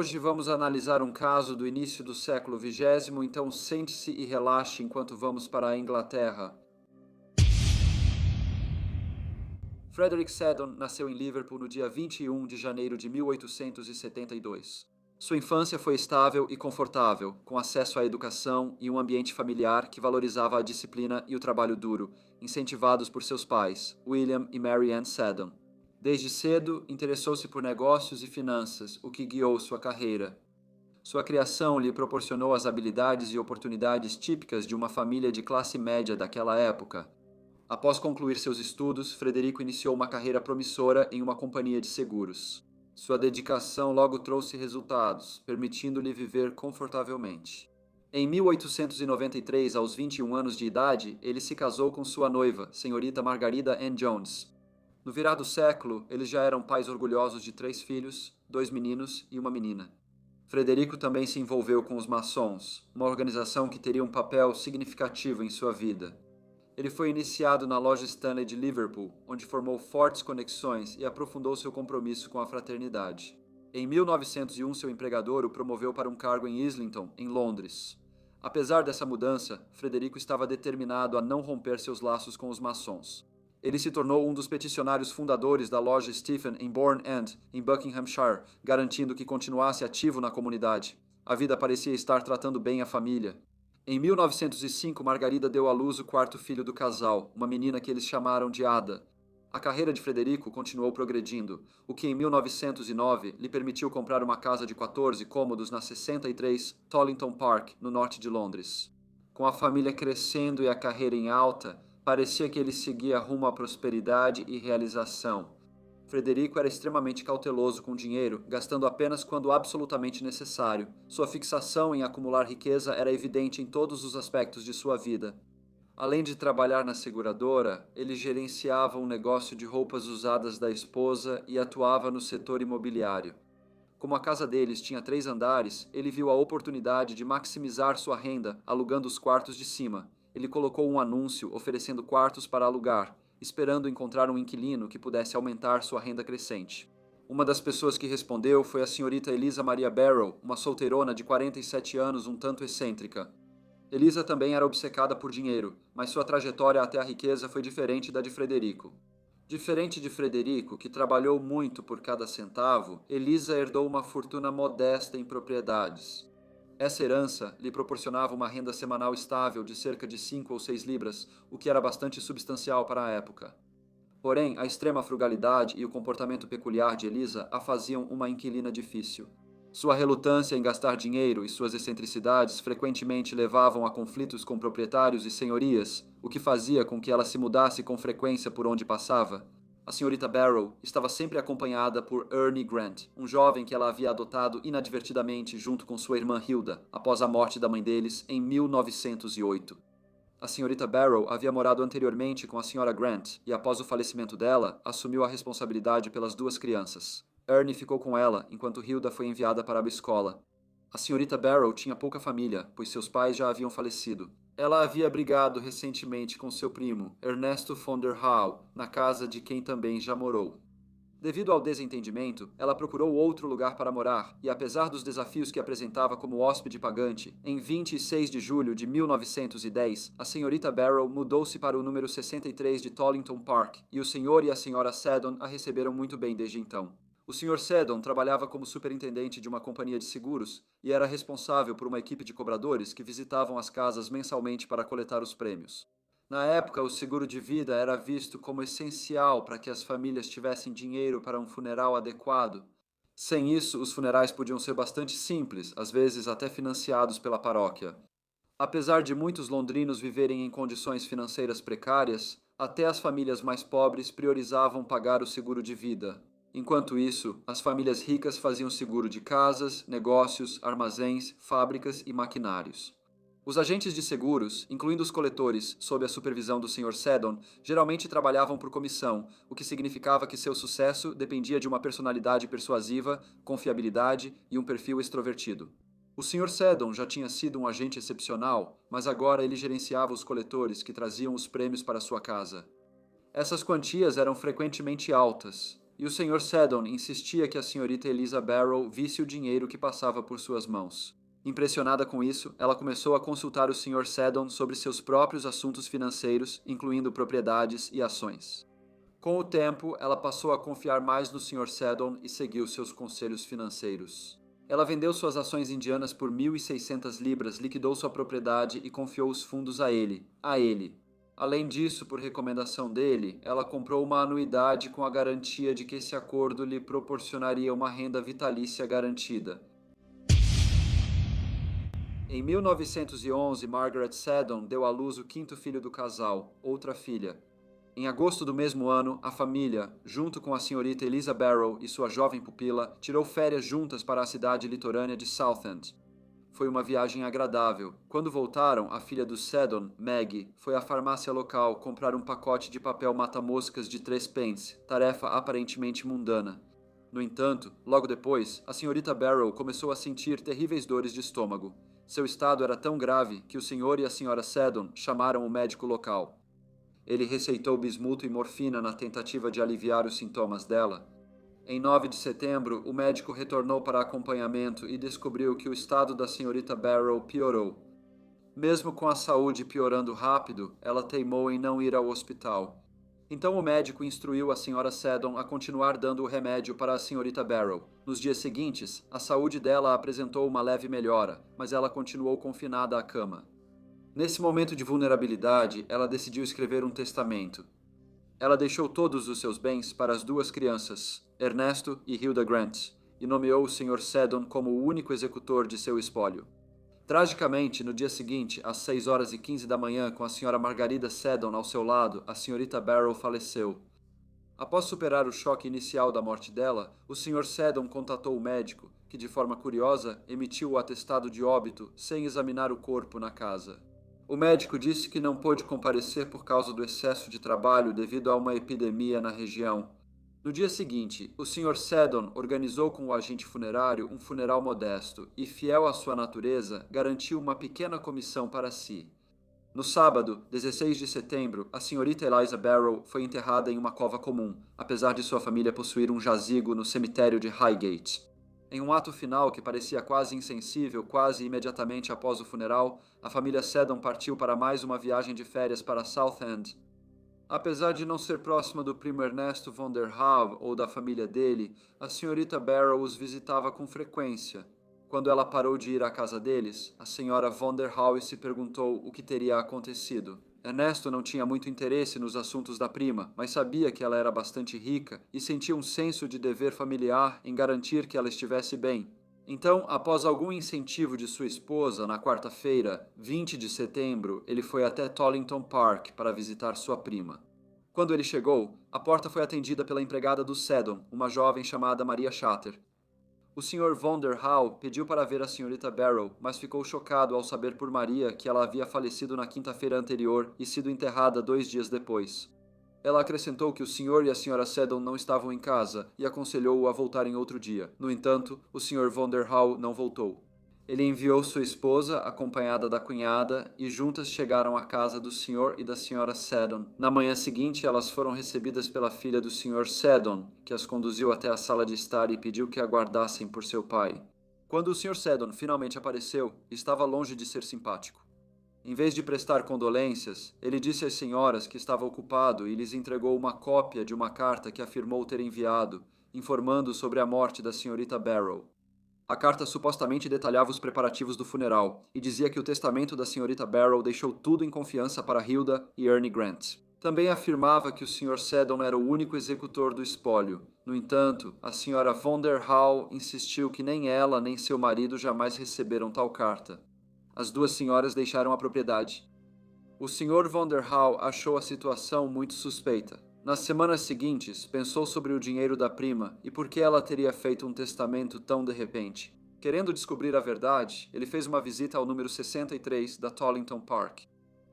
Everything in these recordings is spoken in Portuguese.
Hoje vamos analisar um caso do início do século XX, então sente-se e relaxe enquanto vamos para a Inglaterra. Frederick Seddon nasceu em Liverpool no dia 21 de janeiro de 1872. Sua infância foi estável e confortável, com acesso à educação e um ambiente familiar que valorizava a disciplina e o trabalho duro, incentivados por seus pais, William e Mary Ann Seddon. Desde cedo, interessou-se por negócios e finanças, o que guiou sua carreira. Sua criação lhe proporcionou as habilidades e oportunidades típicas de uma família de classe média daquela época. Após concluir seus estudos, Frederico iniciou uma carreira promissora em uma companhia de seguros. Sua dedicação logo trouxe resultados, permitindo-lhe viver confortavelmente. Em 1893, aos 21 anos de idade, ele se casou com sua noiva, senhorita Margarida Ann Jones. No virar do século, eles já eram pais orgulhosos de 3 filhos, 2 meninos e uma menina. Frederico também se envolveu com os maçons, uma organização que teria um papel significativo em sua vida. Ele foi iniciado na loja Stanley de Liverpool, onde formou fortes conexões e aprofundou seu compromisso com a fraternidade. Em 1901, seu empregador o promoveu para um cargo em Islington, em Londres. Apesar dessa mudança, Frederico estava determinado a não romper seus laços com os maçons. Ele se tornou um dos peticionários fundadores da loja Stephen em Bourne End, em Buckinghamshire, garantindo que continuasse ativo na comunidade. A vida parecia estar tratando bem a família. Em 1905, Margarida deu à luz o 4º filho do casal, uma menina que eles chamaram de Ada. A carreira de Frederico continuou progredindo, o que em 1909 lhe permitiu comprar uma casa de 14 cômodos na 63 Tollington Park, no norte de Londres. Com a família crescendo e a carreira em alta, parecia que ele seguia rumo à prosperidade e realização. Frederico era extremamente cauteloso com o dinheiro, gastando apenas quando absolutamente necessário. Sua fixação em acumular riqueza era evidente em todos os aspectos de sua vida. Além de trabalhar na seguradora, ele gerenciava um negócio de roupas usadas da esposa e atuava no setor imobiliário. Como a casa deles tinha 3 andares, ele viu a oportunidade de maximizar sua renda alugando os quartos de cima. Ele colocou um anúncio oferecendo quartos para alugar, esperando encontrar um inquilino que pudesse aumentar sua renda crescente. Uma das pessoas que respondeu foi a senhorita Eliza Maria Barrow, uma solteirona de 47 anos um tanto excêntrica. Eliza também era obcecada por dinheiro, mas sua trajetória até a riqueza foi diferente da de Frederico. Diferente de Frederico, que trabalhou muito por cada centavo, Eliza herdou uma fortuna modesta em propriedades. Essa herança lhe proporcionava uma renda semanal estável de cerca de 5 ou 6 libras, o que era bastante substancial para a época. Porém, a extrema frugalidade e o comportamento peculiar de Eliza a faziam uma inquilina difícil. Sua relutância em gastar dinheiro e suas excentricidades frequentemente levavam a conflitos com proprietários e senhorias, o que fazia com que ela se mudasse com frequência por onde passava. A senhorita Barrow estava sempre acompanhada por Ernie Grant, um jovem que ela havia adotado inadvertidamente junto com sua irmã Hilda, após a morte da mãe deles em 1908. A senhorita Barrow havia morado anteriormente com a senhora Grant e, após o falecimento dela, assumiu a responsabilidade pelas 2 crianças. Ernie ficou com ela enquanto Hilda foi enviada para a escola. A senhorita Barrow tinha pouca família, pois seus pais já haviam falecido. Ela havia brigado recentemente com seu primo, Ernesto von der Hau, na casa de quem também já morou. Devido ao desentendimento, ela procurou outro lugar para morar e, apesar dos desafios que apresentava como hóspede pagante, em 26 de julho de 1910, a senhorita Barrow mudou-se para o número 63 de Tollington Park e o senhor e a senhora Seddon a receberam muito bem desde então. O Sr. Seddon trabalhava como superintendente de uma companhia de seguros e era responsável por uma equipe de cobradores que visitavam as casas mensalmente para coletar os prêmios. Na época, o seguro de vida era visto como essencial para que as famílias tivessem dinheiro para um funeral adequado. Sem isso, os funerais podiam ser bastante simples, às vezes até financiados pela paróquia. Apesar de muitos londrinos viverem em condições financeiras precárias, até as famílias mais pobres priorizavam pagar o seguro de vida. Enquanto isso, as famílias ricas faziam seguro de casas, negócios, armazéns, fábricas e maquinários. Os agentes de seguros, incluindo os coletores, sob a supervisão do Sr. Seddon, geralmente trabalhavam por comissão, o que significava que seu sucesso dependia de uma personalidade persuasiva, confiabilidade e um perfil extrovertido. O Sr. Seddon já tinha sido um agente excepcional, mas agora ele gerenciava os coletores que traziam os prêmios para sua casa. Essas quantias eram frequentemente altas, e o Sr. Seddon insistia que a Srta. Eliza Barrow visse o dinheiro que passava por suas mãos. Impressionada com isso, ela começou a consultar o Sr. Seddon sobre seus próprios assuntos financeiros, incluindo propriedades e ações. Com o tempo, ela passou a confiar mais no Sr. Seddon e seguiu seus conselhos financeiros. Ela vendeu suas ações indianas por 1.600 libras, liquidou sua propriedade e confiou os fundos a ele. Além disso, por recomendação dele, ela comprou uma anuidade com a garantia de que esse acordo lhe proporcionaria uma renda vitalícia garantida. Em 1911, Margaret Seddon deu à luz o quinto filho do casal, outra filha. Em agosto do mesmo ano, a família, junto com a Srta. Eliza Barrow e sua jovem pupila, tirou férias juntas para a cidade litorânea de Southend. Foi uma viagem agradável. Quando voltaram, a filha do Seddon, Maggie, foi à farmácia local comprar um pacote de papel mata-moscas de 3 pence, tarefa aparentemente mundana. No entanto, logo depois, a Srta. Barrow começou a sentir terríveis dores de estômago. Seu estado era tão grave que o Sr. e a Sra. Seddon chamaram o médico local. Ele receitou bismuto e morfina na tentativa de aliviar os sintomas dela. Em 9 de setembro, o médico retornou para acompanhamento e descobriu que o estado da Srta. Barrow piorou. Mesmo com a saúde piorando rápido, ela teimou em não ir ao hospital. Então o médico instruiu a Sra. Seddon a continuar dando o remédio para a Srta. Barrow. Nos dias seguintes, a saúde dela apresentou uma leve melhora, mas ela continuou confinada à cama. Nesse momento de vulnerabilidade, ela decidiu escrever um testamento. Ela deixou todos os seus bens para as 2 crianças, Ernesto e Hilda Grant, e nomeou o Sr. Seddon como o único executor de seu espólio. Tragicamente, no dia seguinte, às 6h15 da manhã, com a Sra. Margarida Seddon ao seu lado, a Srta. Barrow faleceu. Após superar o choque inicial da morte dela, o Sr. Seddon contatou o médico, que de forma curiosa emitiu o atestado de óbito sem examinar o corpo na casa. O médico disse que não pôde comparecer por causa do excesso de trabalho devido a uma epidemia na região. No dia seguinte, o Sr. Seddon organizou com o agente funerário um funeral modesto e, fiel à sua natureza, garantiu uma pequena comissão para si. No sábado, 16 de setembro, a Srta. Eliza Barrow foi enterrada em uma cova comum, apesar de sua família possuir um jazigo no cemitério de Highgate. Em um ato final que parecia quase insensível, quase imediatamente após o funeral, a família Seddon partiu para mais uma viagem de férias para Southend. Apesar de não ser próxima do primo Ernesto von der Haw ou da família dele, a Srta. Barrow os visitava com frequência. Quando ela parou de ir à casa deles, a Sra. von der Haw se perguntou o que teria acontecido. Ernesto não tinha muito interesse nos assuntos da prima, mas sabia que ela era bastante rica e sentia um senso de dever familiar em garantir que ela estivesse bem. Então, após algum incentivo de sua esposa, na quarta-feira, 20 de setembro, ele foi até Tollington Park para visitar sua prima. Quando ele chegou, a porta foi atendida pela empregada do Seddon, uma jovem chamada Maria Shatter. O Sr. von der Haw pediu para ver a Srta. Barrow, mas ficou chocado ao saber por Maria que ela havia falecido na quinta-feira anterior e sido enterrada 2 dias depois. Ela acrescentou que o Sr. e a Sra. Seddon não estavam em casa e aconselhou-o a voltar em outro dia. No entanto, o Sr. von der Haw não voltou. Ele enviou sua esposa, acompanhada da cunhada, e juntas chegaram à casa do Sr. e da Sra. Seddon. Na manhã seguinte, elas foram recebidas pela filha do Sr. Seddon, que as conduziu até a sala de estar e pediu que aguardassem por seu pai. Quando o Sr. Seddon finalmente apareceu, estava longe de ser simpático. Em vez de prestar condolências, ele disse às senhoras que estava ocupado e lhes entregou uma cópia de uma carta que afirmou ter enviado, informando sobre a morte da Srta. Barrow. A carta supostamente detalhava os preparativos do funeral e dizia que o testamento da Srta. Barrow deixou tudo em confiança para Hilda e Ernie Grant. Também afirmava que o Sr. Seddon era o único executor do espólio. No entanto, a Sra. von der Haw insistiu que nem ela nem seu marido jamais receberam tal carta. As 2 senhoras deixaram a propriedade. O Sr. von der Haw achou a situação muito suspeita. Nas semanas seguintes, pensou sobre o dinheiro da prima e por que ela teria feito um testamento tão de repente. Querendo descobrir a verdade, ele fez uma visita ao número 63 da Tollington Park.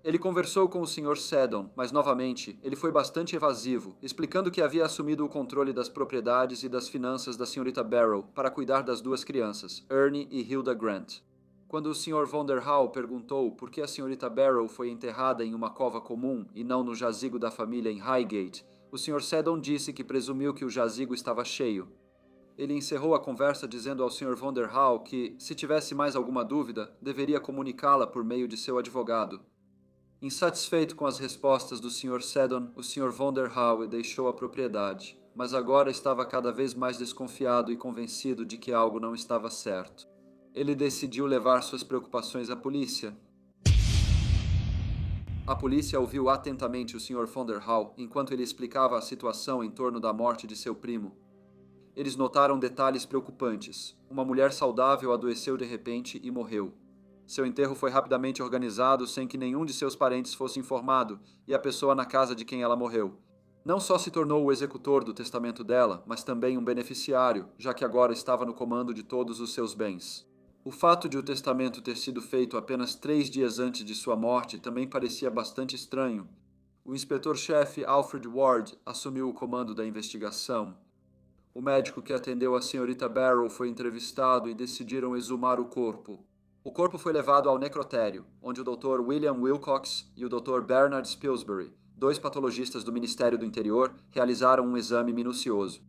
Ele conversou com o Sr. Seddon, mas novamente, ele foi bastante evasivo, explicando que havia assumido o controle das propriedades e das finanças da Srta. Barrow para cuidar das 2 crianças, Ernie e Hilda Grant. Quando o Sr. von der Haw perguntou por que a Srta. Barrow foi enterrada em uma cova comum e não no jazigo da família em Highgate, O Sr. Seddon disse que presumiu que o jazigo estava cheio. Ele encerrou a conversa dizendo ao Sr. von der Hau que, se tivesse mais alguma dúvida, deveria comunicá-la por meio de seu advogado. Insatisfeito com as respostas do Sr. Seddon, o Sr. von der Hau deixou a propriedade, mas agora estava cada vez mais desconfiado e convencido de que algo não estava certo. Ele decidiu levar suas preocupações à polícia. A polícia ouviu atentamente o Sr. von der Hau enquanto ele explicava a situação em torno da morte de seu primo. Eles notaram detalhes preocupantes. Uma mulher saudável adoeceu de repente e morreu. Seu enterro foi rapidamente organizado sem que nenhum de seus parentes fosse informado, e a pessoa na casa de quem ela morreu não só se tornou o executor do testamento dela, mas também um beneficiário, já que agora estava no comando de todos os seus bens. O fato de o testamento ter sido feito apenas 3 dias antes de sua morte também parecia bastante estranho. O inspetor-chefe Alfred Ward assumiu o comando da investigação. O médico que atendeu a senhorita Barrow foi entrevistado e decidiram exumar o corpo. O corpo foi levado ao necrotério, onde o Dr. William Wilcox e o Dr. Bernard Spilsbury, 2 patologistas do Ministério do Interior, realizaram um exame minucioso.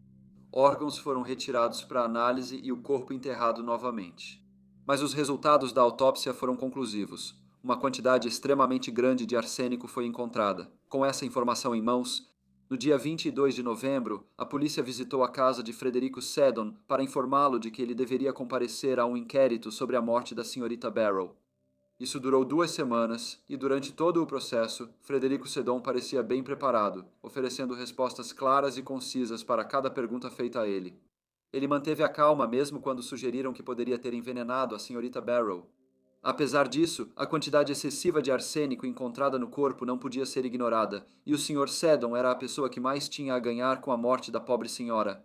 Órgãos foram retirados para análise e o corpo enterrado novamente. Mas os resultados da autópsia foram conclusivos. Uma quantidade extremamente grande de arsênico foi encontrada. Com essa informação em mãos, no dia 22 de novembro, a polícia visitou a casa de Frederico Seddon para informá-lo de que ele deveria comparecer a um inquérito sobre a morte da senhorita Barrow. Isso durou 2 semanas e, durante todo o processo, Frederico Seddon parecia bem preparado, oferecendo respostas claras e concisas para cada pergunta feita a ele. Ele manteve a calma mesmo quando sugeriram que poderia ter envenenado a senhorita Barrow. Apesar disso, a quantidade excessiva de arsênico encontrada no corpo não podia ser ignorada, e o Sr. Seddon era a pessoa que mais tinha a ganhar com a morte da pobre senhora.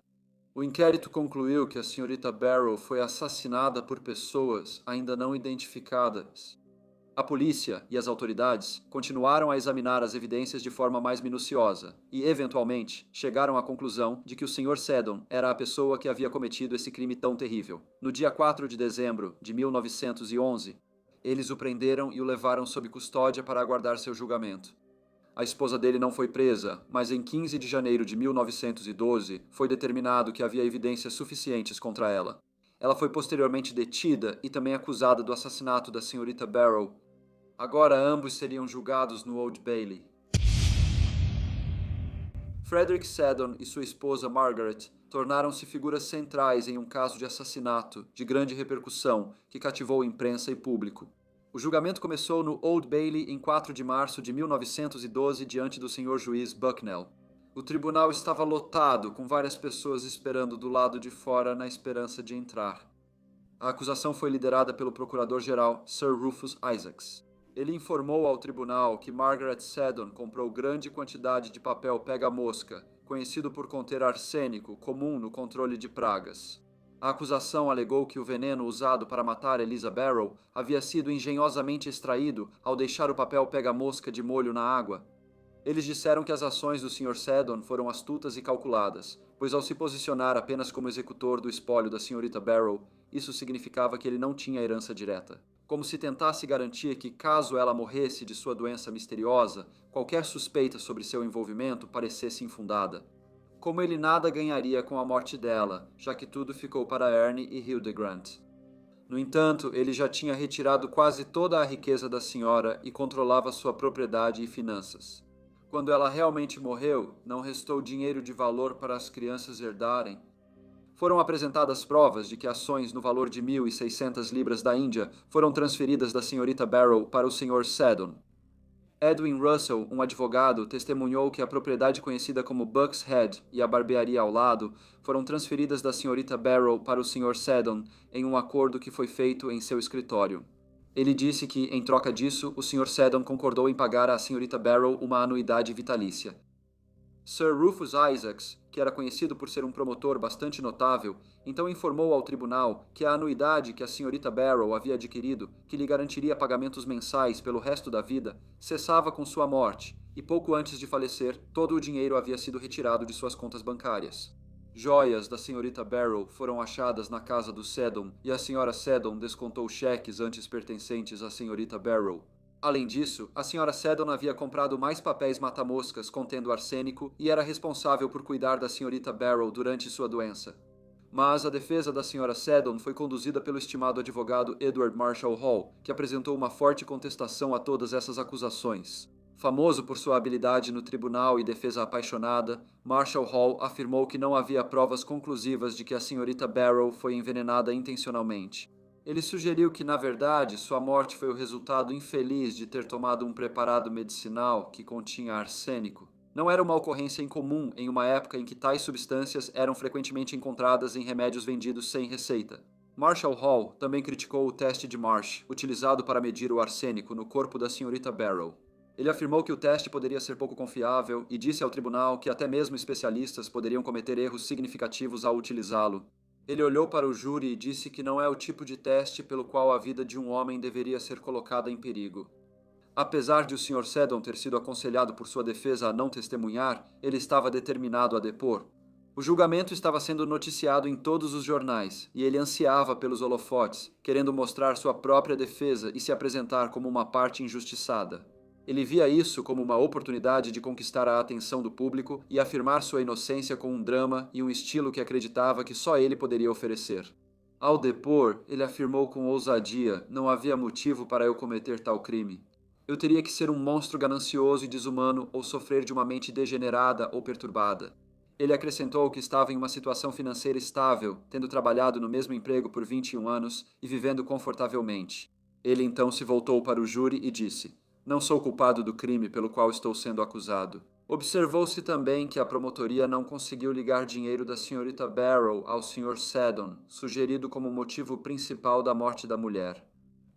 O inquérito concluiu que a senhorita Barrow foi assassinada por pessoas ainda não identificadas. A polícia e as autoridades continuaram a examinar as evidências de forma mais minuciosa e, eventualmente, chegaram à conclusão de que o Sr. Seddon era a pessoa que havia cometido esse crime tão terrível. No dia 4 de dezembro de 1911, eles o prenderam e o levaram sob custódia para aguardar seu julgamento. A esposa dele não foi presa, mas em 15 de janeiro de 1912 foi determinado que havia evidências suficientes contra ela. Ela foi posteriormente detida e também acusada do assassinato da senhorita Barrow. Agora ambos seriam julgados no Old Bailey. Frederick Seddon e sua esposa Margaret tornaram-se figuras centrais em um caso de assassinato de grande repercussão que cativou imprensa e público. O julgamento começou no Old Bailey em 4 de março de 1912 diante do Sr. Juiz Bucknell. O tribunal estava lotado, com várias pessoas esperando do lado de fora na esperança de entrar. A acusação foi liderada pelo procurador-geral Sir Rufus Isaacs. Ele informou ao tribunal que Margaret Seddon comprou grande quantidade de papel pega-mosca, conhecido por conter arsênico, comum no controle de pragas. A acusação alegou que o veneno usado para matar Eliza Barrow havia sido engenhosamente extraído ao deixar o papel pega-mosca de molho na água. Eles disseram que as ações do Sr. Seddon foram astutas e calculadas, pois ao se posicionar apenas como executor do espólio da senhorita Barrow, isso significava que ele não tinha herança direta. Como se tentasse garantir que, caso ela morresse de sua doença misteriosa, qualquer suspeita sobre seu envolvimento parecesse infundada. Como ele nada ganharia com a morte dela, já que tudo ficou para Ernie e Hildegrand. No entanto, ele já tinha retirado quase toda a riqueza da senhora e controlava sua propriedade e finanças. Quando ela realmente morreu, não restou dinheiro de valor para as crianças herdarem. Foram apresentadas provas de que ações no valor de 1.600 libras da Índia foram transferidas da senhorita Barrow para o Sr. Seddon. Edwin Russell, um advogado, testemunhou que a propriedade conhecida como Buck's Head e a barbearia ao lado foram transferidas da senhorita Barrow para o Sr. Seddon em um acordo que foi feito em seu escritório. Ele disse que, em troca disso, o Sr. Seddon concordou em pagar à senhorita Barrow uma anuidade vitalícia. Sir Rufus Isaacs, que era conhecido por ser um promotor bastante notável, então informou ao tribunal que a anuidade que a senhorita Barrow havia adquirido, que lhe garantiria pagamentos mensais pelo resto da vida, cessava com sua morte, e pouco antes de falecer, todo o dinheiro havia sido retirado de suas contas bancárias. Joias da senhorita Barrow foram achadas na casa do Seddon, e a senhora Seddon descontou cheques antes pertencentes à senhorita Barrow. Além disso, a Sra. Seddon havia comprado mais papéis mata-moscas contendo arsênico e era responsável por cuidar da Srta. Barrow durante sua doença. Mas a defesa da Sra. Seddon foi conduzida pelo estimado advogado Edward Marshall Hall, que apresentou uma forte contestação a todas essas acusações. Famoso por sua habilidade no tribunal e defesa apaixonada, Marshall Hall afirmou que não havia provas conclusivas de que a Srta. Barrow foi envenenada intencionalmente. Ele sugeriu que, na verdade, sua morte foi o resultado infeliz de ter tomado um preparado medicinal que continha arsênico. Não era uma ocorrência incomum em uma época em que tais substâncias eram frequentemente encontradas em remédios vendidos sem receita. Marshall Hall também criticou o teste de Marsh, utilizado para medir o arsênico no corpo da Srta. Barrow. Ele afirmou que o teste poderia ser pouco confiável e disse ao tribunal que até mesmo especialistas poderiam cometer erros significativos ao utilizá-lo. Ele olhou para o júri e disse que não é o tipo de teste pelo qual a vida de um homem deveria ser colocada em perigo. Apesar de o Sr. Seddon ter sido aconselhado por sua defesa a não testemunhar, ele estava determinado a depor. O julgamento estava sendo noticiado em todos os jornais, e ele ansiava pelos holofotes, querendo mostrar sua própria defesa e se apresentar como uma parte injustiçada. Ele via isso como uma oportunidade de conquistar a atenção do público e afirmar sua inocência com um drama e um estilo que acreditava que só ele poderia oferecer. Ao depor, ele afirmou com ousadia: não havia motivo para eu cometer tal crime. Eu teria que ser um monstro ganancioso e desumano ou sofrer de uma mente degenerada ou perturbada. Ele acrescentou que estava em uma situação financeira estável, tendo trabalhado no mesmo emprego por 21 anos e vivendo confortavelmente. Ele então se voltou para o júri e disse: não sou culpado do crime pelo qual estou sendo acusado. Observou-se também que a promotoria não conseguiu ligar dinheiro da Srta. Barrow ao Sr. Seddon, sugerido como motivo principal da morte da mulher.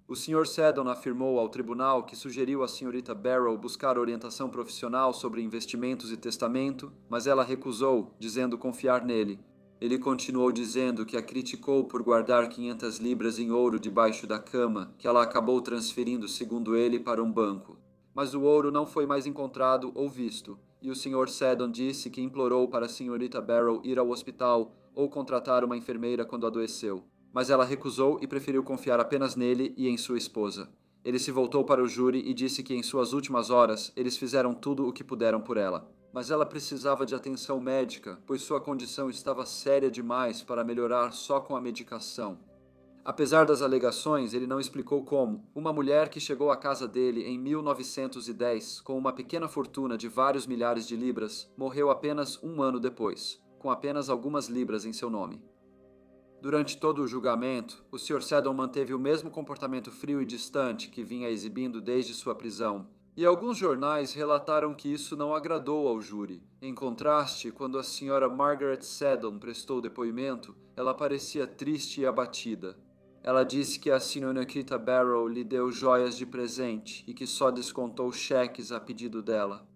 O Sr. Seddon afirmou ao tribunal que sugeriu à Srta. Barrow buscar orientação profissional sobre investimentos e testamento, mas ela recusou, dizendo confiar nele. Ele continuou dizendo que a criticou por guardar 500 libras em ouro debaixo da cama, que ela acabou transferindo, segundo ele, para um banco. Mas o ouro não foi mais encontrado ou visto, e o Sr. Seddon disse que implorou para a Srta. Barrow ir ao hospital ou contratar uma enfermeira quando adoeceu. Mas ela recusou e preferiu confiar apenas nele e em sua esposa. Ele se voltou para o júri e disse que em suas últimas horas eles fizeram tudo o que puderam por ela. Mas ela precisava de atenção médica, pois sua condição estava séria demais para melhorar só com a medicação. Apesar das alegações, ele não explicou como uma mulher que chegou à casa dele em 1910 com uma pequena fortuna de vários milhares de libras morreu apenas um ano depois, com apenas algumas libras em seu nome. Durante todo o julgamento, o Sr. Seddon manteve o mesmo comportamento frio e distante que vinha exibindo desde sua prisão, e alguns jornais relataram que isso não agradou ao júri. Em contraste, quando a Sra. Margaret Seddon prestou depoimento, ela parecia triste e abatida. Ela disse que a Sra. Barrow lhe deu joias de presente e que só descontou cheques a pedido dela.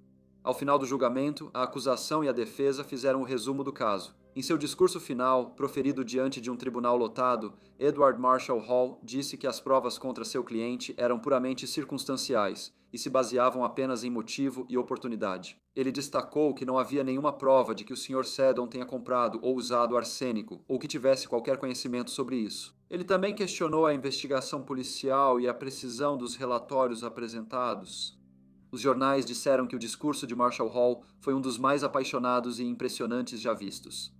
Ao final do julgamento, a acusação e a defesa fizeram o resumo do caso. Em seu discurso final, proferido diante de um tribunal lotado, Edward Marshall Hall disse que as provas contra seu cliente eram puramente circunstanciais e se baseavam apenas em motivo e oportunidade. Ele destacou que não havia nenhuma prova de que o Sr. Seddon tenha comprado ou usado arsênico ou que tivesse qualquer conhecimento sobre isso. Ele também questionou a investigação policial e a precisão dos relatórios apresentados. Os jornais disseram que o discurso de Marshall Hall foi um dos mais apaixonados e impressionantes já vistos.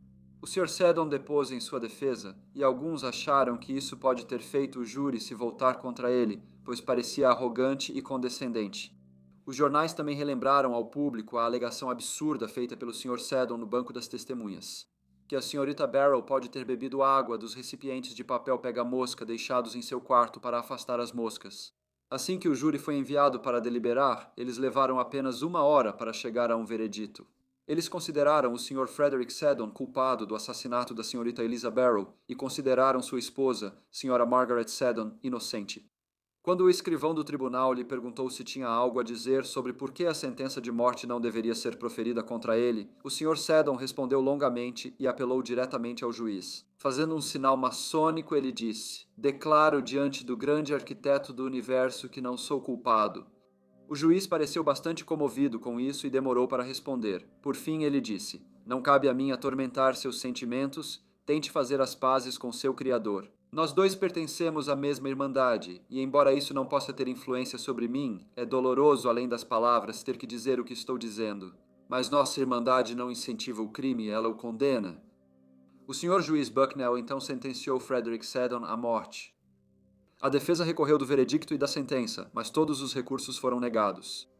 O Sr. Seddon depôs em sua defesa, e alguns acharam que isso pode ter feito o júri se voltar contra ele, pois parecia arrogante e condescendente. Os jornais também relembraram ao público a alegação absurda feita pelo Sr. Seddon no banco das testemunhas, que a Srta. Barrow pode ter bebido água dos recipientes de papel pega-mosca deixados em seu quarto para afastar as moscas. Assim que o júri foi enviado para deliberar, eles levaram apenas 1 hora para chegar a um veredito. Eles consideraram o Sr. Frederick Seddon culpado do assassinato da Srta. Eliza Barrow e consideraram sua esposa, Sra. Margaret Seddon, inocente. Quando o escrivão do tribunal lhe perguntou se tinha algo a dizer sobre por que a sentença de morte não deveria ser proferida contra ele, o Sr. Seddon respondeu longamente e apelou diretamente ao juiz. Fazendo um sinal maçônico, ele disse: "Declaro diante do grande arquiteto do universo que não sou culpado." O juiz pareceu bastante comovido com isso e demorou para responder. Por fim, ele disse: "Não cabe a mim atormentar seus sentimentos, tente fazer as pazes com seu Criador." Nós dois pertencemos à mesma irmandade, e embora isso não possa ter influência sobre mim, é doloroso, além das palavras, ter que dizer o que estou dizendo. Mas nossa irmandade não incentiva o crime, ela o condena. O senhor juiz Bucknell então sentenciou Frederick Seddon à morte. A defesa recorreu do veredicto e da sentença, mas todos os recursos foram negados.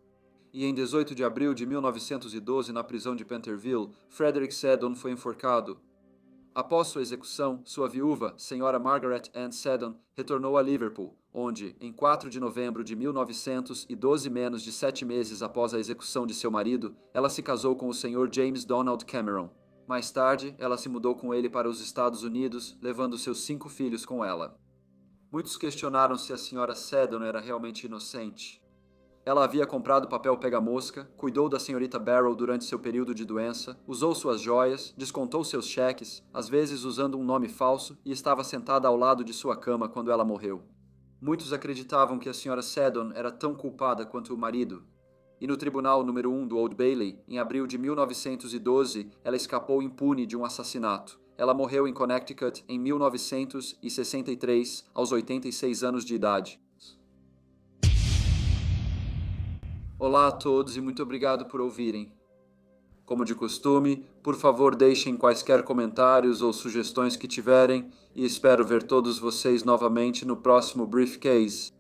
E em 18 de abril de 1912, na prisão de Penterville, Frederick Seddon foi enforcado. Após sua execução, sua viúva, Sra. Margaret Ann Seddon, retornou a Liverpool, onde, em 4 de novembro de 1912, menos de 7 meses após a execução de seu marido, ela se casou com o Sr. James Donald Cameron. Mais tarde, ela se mudou com ele para os Estados Unidos, levando seus 5 filhos com ela. Muitos questionaram se a Sra. Seddon era realmente inocente. Ela havia comprado papel pega-mosca, cuidou da senhorita Barrow durante seu período de doença, usou suas joias, descontou seus cheques, às vezes usando um nome falso, e estava sentada ao lado de sua cama quando ela morreu. Muitos acreditavam que a Sra. Seddon era tão culpada quanto o marido. E no Tribunal número 1 do Old Bailey, em abril de 1912, ela escapou impune de um assassinato. Ela morreu em Connecticut em 1963, aos 86 anos de idade. Olá a todos e muito obrigado por ouvirem. Como de costume, por favor deixem quaisquer comentários ou sugestões que tiverem e espero ver todos vocês novamente no próximo Briefcase.